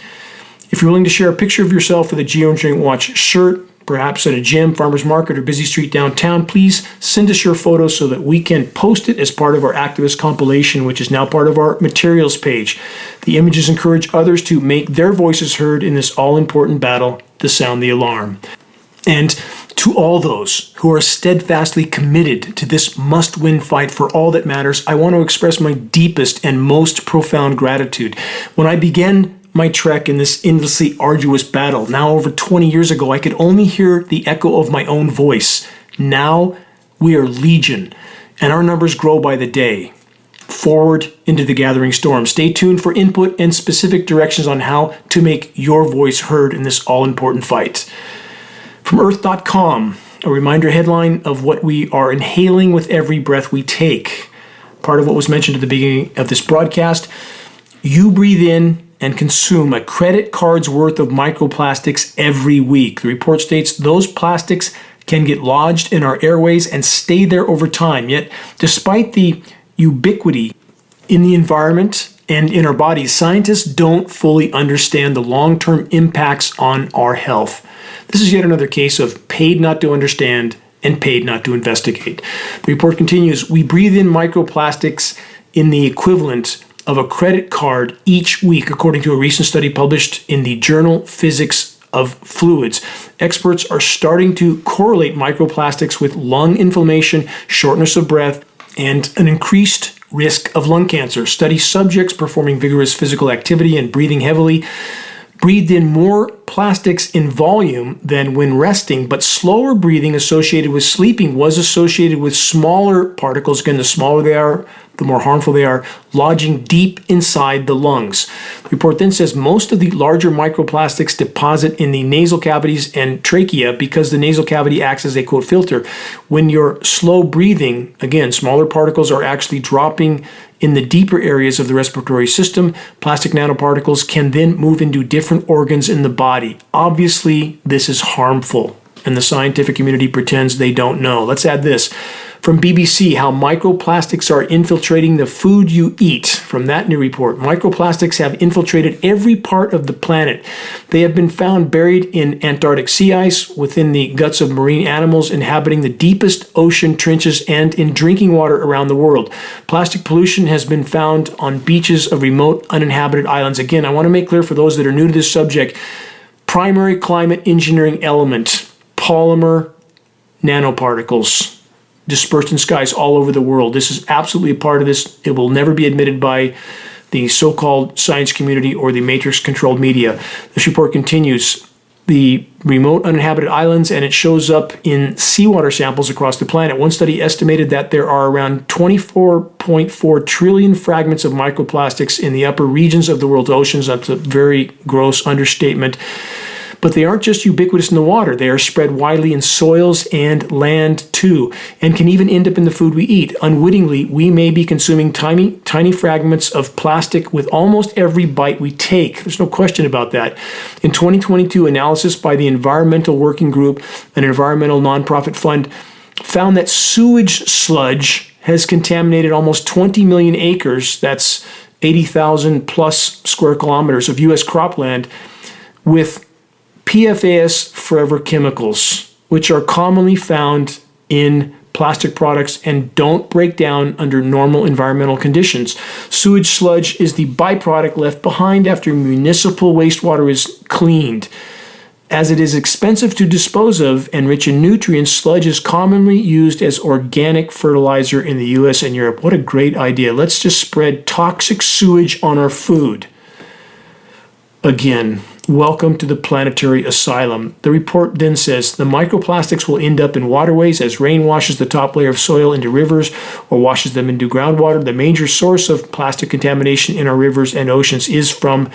If you're willing to share a picture of yourself with a Geoengineering Watch shirt, perhaps at a gym, farmer's market, or busy street downtown, please send us your photos so that we can post it as part of our activist compilation, which is now part of our materials page. The images encourage others to make their voices heard in this all-important battle to sound the alarm. And To all those who are steadfastly committed to this must-win fight for all that matters, I want to express my deepest and most profound gratitude. When I began my trek in this endlessly arduous battle, now over 20 years ago, I could only hear the echo of my own voice. Now we are legion, and our numbers grow by the day. Forward into the gathering storm. Stay tuned for input and specific directions on how to make your voice heard in this all-important fight. From Earth.com, a reminder headline of what we are inhaling with every breath we take. Part of what was mentioned at the beginning of this broadcast. You breathe in and consume a credit card's worth of microplastics every week. The report states those plastics can get lodged in our airways and stay there over time. Yet, despite the ubiquity in the environment and in our bodies, scientists don't fully understand the long-term impacts on our health. This is yet another case of paid not to understand and paid not to investigate. The report continues, we breathe in microplastics in the equivalent of a credit card each week, according to a recent study published in the journal Physics of Fluids. Experts are starting to correlate microplastics with lung inflammation, shortness of breath, and an increased risk of lung cancer. Study subjects performing vigorous physical activity and breathing heavily breathed in more plastics in volume than when resting, but slower breathing associated with sleeping was associated with smaller particles. Again, the smaller they are, the more harmful they are, lodging deep inside the lungs. The report then says most of the larger microplastics deposit in the nasal cavities and trachea because the nasal cavity acts as a, quote, filter. When you're slow breathing, again, smaller particles are actually dropping in the deeper areas of the respiratory system. Plastic nanoparticles can then move into different organs in the body. Obviously, this is harmful, and the scientific community pretends they don't know. Let's add this. From BBC, how microplastics are infiltrating the food you eat. From that new report, microplastics have infiltrated every part of the planet. They have been found buried in Antarctic sea ice, within the guts of marine animals inhabiting the deepest ocean trenches, and in drinking water around the world. Plastic pollution has been found on beaches of remote uninhabited islands. Again, I want to make clear for those that are new to this subject, primary climate engineering element, polymer nanoparticles, dispersed in skies all over the world. This is absolutely a part of this. It will never be admitted by the so-called science community or the matrix-controlled media. This report continues. The remote uninhabited islands, and it shows up in seawater samples across the planet. One study estimated that there are around 24.4 trillion fragments of microplastics in the upper regions of the world's oceans. That's a very gross understatement. But they aren't just ubiquitous in the water. They are spread widely in soils and land too, and can even end up in the food we eat. Unwittingly, we may be consuming tiny fragments of plastic with almost every bite we take. There's no question about that. In 2022, analysis by the Environmental Working Group, an environmental nonprofit fund, found that sewage sludge has contaminated almost 20 million acres, that's 80,000 plus square kilometers of U.S. cropland, with PFAS forever chemicals, which are commonly found in plastic products and don't break down under normal environmental conditions. Sewage sludge is the byproduct left behind after municipal wastewater is cleaned. As it is expensive to dispose of and rich in nutrients, sludge is commonly used as organic fertilizer in the US and Europe. What a great idea. Let's just spread toxic sewage on our food. Again, welcome to the planetary asylum. The report then says the microplastics will end up in waterways as rain washes the top layer of soil into rivers or washes them into groundwater. The major source of plastic contamination in our rivers and oceans is from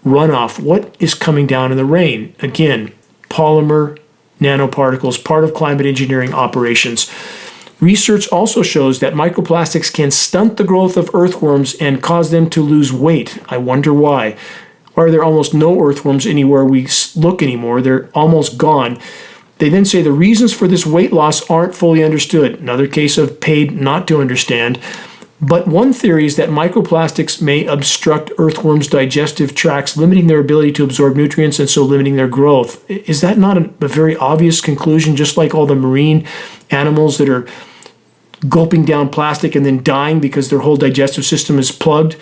runoff. What is coming down in the rain? Again, polymer nanoparticles, part of climate engineering operations. Research also shows that microplastics can stunt the growth of earthworms and cause them to lose weight. I wonder why. Why are there almost no earthworms anywhere we look anymore? They're almost gone. They then say the reasons for this weight loss aren't fully understood. Another case of paid not to understand. But one theory is that microplastics may obstruct earthworms' digestive tracts, limiting their ability to absorb nutrients and so limiting their growth. Is that not a very obvious conclusion, just like all the marine animals that are gulping down plastic and then dying because their whole digestive system is plugged?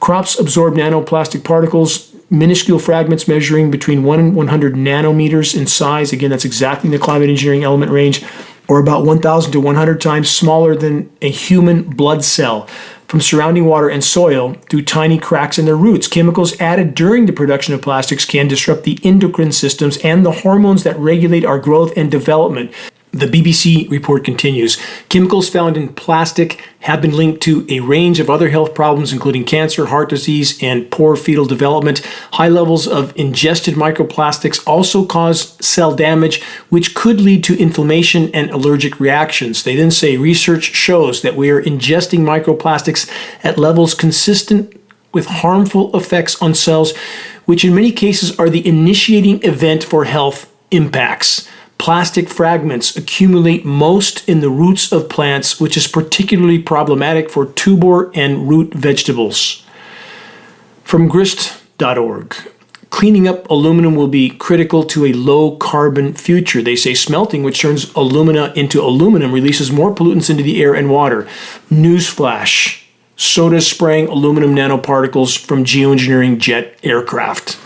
Crops absorb nanoplastic particles minuscule fragments measuring between 1 and 100 nanometers in size. Again, that's exactly in the climate engineering element range, or about 1,000 to 100 times smaller than a human blood cell, from surrounding water and soil through tiny cracks in their roots. Chemicals added during the production of plastics can disrupt the endocrine systems and the hormones that regulate our growth and development. The BBC report continues. Chemicals found in plastic have been linked to a range of other health problems, including cancer, heart disease, and poor fetal development. High levels of ingested microplastics also cause cell damage, which could lead to inflammation and allergic reactions. They then say research shows that we are ingesting microplastics at levels consistent with harmful effects on cells, which in many cases are the initiating event for health impacts. Plastic fragments accumulate most in the roots of plants, which is particularly problematic for tuber and root vegetables. From grist.org, cleaning up aluminum will be critical to a low-carbon future. They say smelting, which turns alumina into aluminum, releases more pollutants into the air and water. Newsflash, soda spraying aluminum nanoparticles from geoengineering jet aircraft.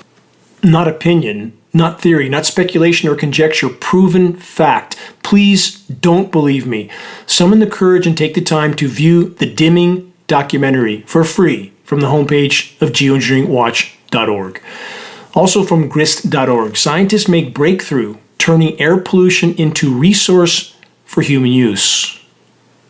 Not opinion. Not theory, not speculation or conjecture, proven fact. Please don't believe me. Summon the courage and take the time to view the dimming documentary for free from the homepage of geoengineeringwatch.org. Also from grist.org, scientists make breakthrough turning air pollution into resource for human use.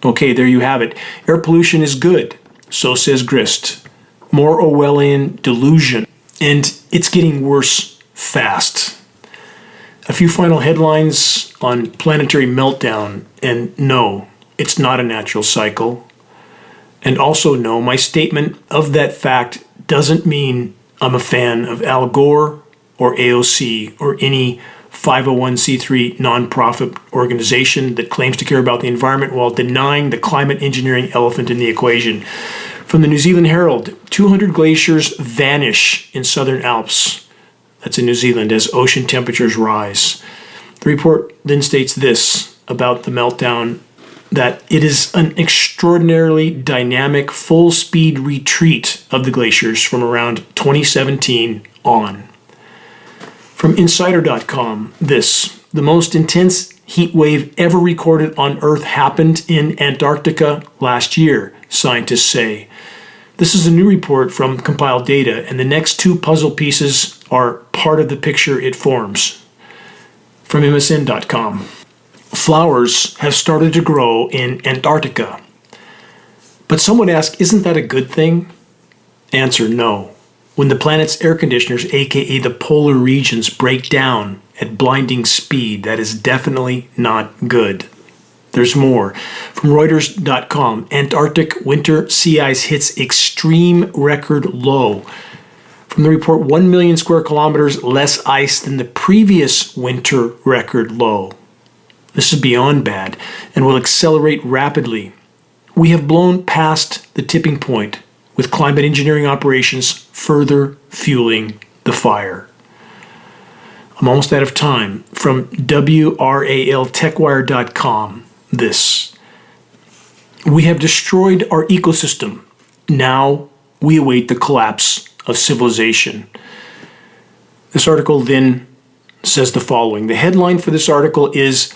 Okay, there you have it. Air pollution is good, so says Grist. More Orwellian delusion. And it's getting worse fast. A few final headlines on planetary meltdown, and no, it's not a natural cycle. And also no, my statement of that fact doesn't mean I'm a fan of Al Gore or AOC or any 501c3 nonprofit organization that claims to care about the environment while denying the climate engineering elephant in the equation. From the New Zealand Herald, 200 glaciers vanish in southern Alps. That's in New Zealand as ocean temperatures rise. The report then states this about the meltdown, that it is an extraordinarily dynamic full-speed retreat of the glaciers from around 2017 on. From Insider.com, this, the most intense heat wave ever recorded on Earth happened in Antarctica last year, scientists say. This is a new report from compiled data, and the next two puzzle pieces are part of the picture it forms. From MSN.com, flowers have started to grow in Antarctica. But some would ask, isn't that a good thing? Answer, no. When the planet's air conditioners, aka the polar regions, break down at blinding speed, that is definitely not good. There's more. From Reuters.com, Antarctic winter sea ice hits extreme record low. From the report, 1 million square kilometers less ice than the previous winter record low. This is beyond bad and will accelerate rapidly. We have blown past the tipping point, with climate engineering operations further fueling the fire. I'm almost out of time. From WRALTechWire.com, this. We have destroyed our ecosystem. Now we await the collapse of civilization. This article then says the following. The headline for this article is,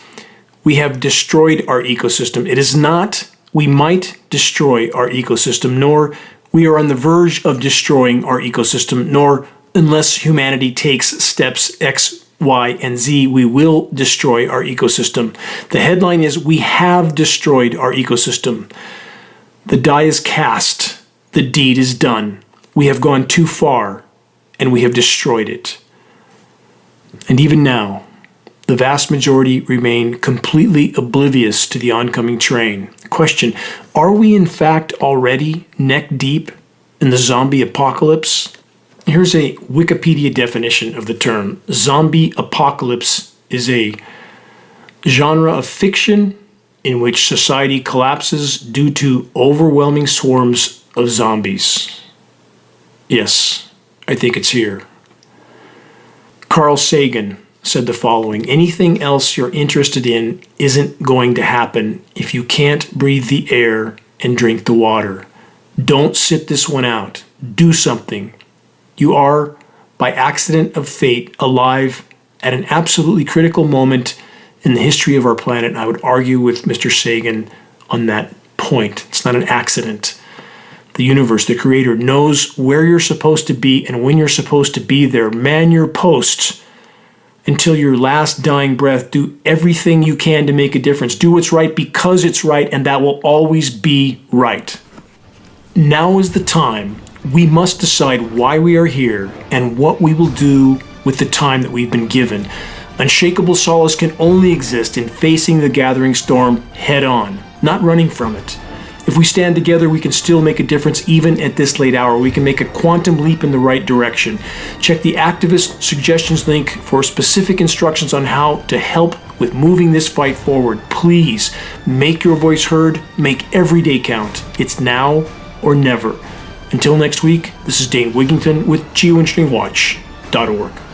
we have destroyed our ecosystem. It is not, we might destroy our ecosystem, nor we are on the verge of destroying our ecosystem, nor unless humanity takes steps X, Y, and Z, we will destroy our ecosystem. The headline is, we have destroyed our ecosystem. The die is cast. The deed is done. We have gone too far, and we have destroyed it. And even now, the vast majority remain completely oblivious to the oncoming train. Question, are we in fact already neck deep in the zombie apocalypse? Here's a Wikipedia definition of the term. Zombie apocalypse is a genre of fiction in which society collapses due to overwhelming swarms of zombies. Yes, I think it's here. Carl Sagan said the following, anything else you're interested in isn't going to happen if you can't breathe the air and drink the water. Don't sit this one out. Do something. You are by accident of fate, alive at an absolutely critical moment in the history of our planet. And I would argue with Mr. Sagan on that point. It's not an accident. The universe, the creator, knows where you're supposed to be and when you're supposed to be there. Man your posts until your last dying breath. Do everything you can to make a difference. Do what's right because it's right, and that will always be right. Now is the time. We must decide why we are here and what we will do with the time that we've been given. Unshakable solace can only exist in facing the gathering storm head on, not running from it. If we stand together, we can still make a difference even at this late hour. We can make a quantum leap in the right direction. Check the activist suggestions link for specific instructions on how to help with moving this fight forward. Please make your voice heard. Make every day count. It's now or never. Until next week, this is Dane Wigington with Geoengineering Watch.org.